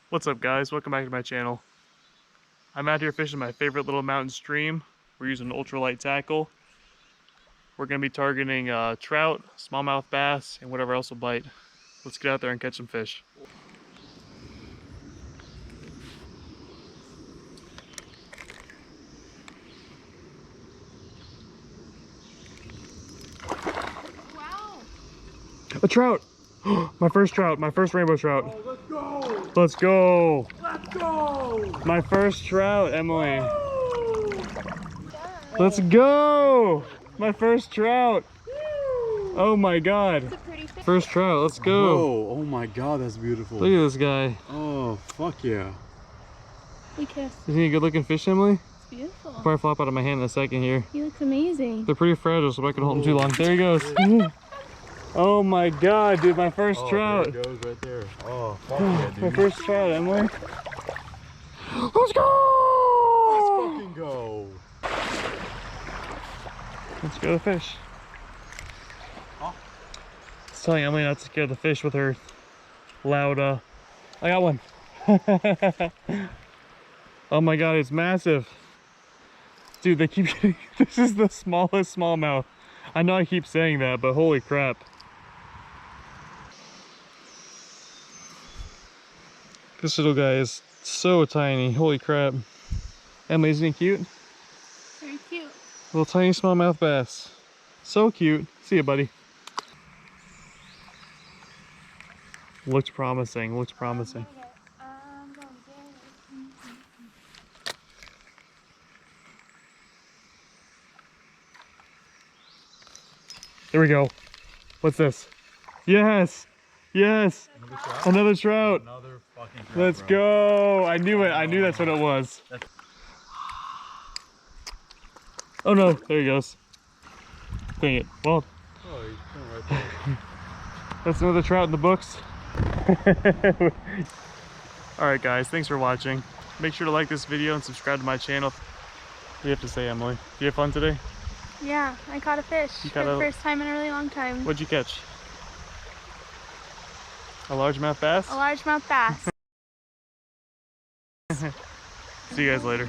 What's up guys, welcome back to my channel. I'm out here fishing my favorite little mountain stream. We're using an ultralight tackle. We're going to be targeting trout, smallmouth bass, and whatever else will bite. Let's get out there and catch some fish. Wow! A trout! My first trout, my first rainbow trout. Oh, let's go! Let's go! Let's go! My first trout, Emily. Woo! Let's go! My first trout. Oh my god. It's a pretty fish. First trout, let's go. Oh my god, that's beautiful. Look at this guy. Oh, fuck yeah. We kiss. Isn't he a good looking fish, Emily? It's beautiful. I'll probably flop out of my hand in a second here. He looks amazing. They're pretty fragile, so I can hold them too long. There he goes. Oh my god, dude, my first trout. There it goes right there. Oh, fuck yeah, dude. My first trout, Emily. Let's go! Let's fucking go. Let's go to the fish. I was telling Emily not to scare the fish with her loud, I got one. Oh my god, it's massive. Dude, they keep getting, this is the smallest smallmouth. I know I keep saying that, but holy crap. This little guy is so tiny, holy crap. Emily, isn't he cute? Very cute. Little tiny smallmouth bass. So cute. See ya, buddy. Looks promising, looks promising. Here we go. What's this? Yes! Yes! Another trout! Another fucking trout. Let's bro. go! I knew it. I knew that's what it was. Oh no, there he goes. Dang it. Well, Oh, he's right there. that's another trout in the books. Alright guys, thanks for watching. Make sure to like this video and subscribe to my channel. What do you have to say, Emily? Did you have fun today? Yeah, I caught a fish You for caught the a- first time in a really long time. What'd you catch? A largemouth bass? A largemouth bass. See you guys later.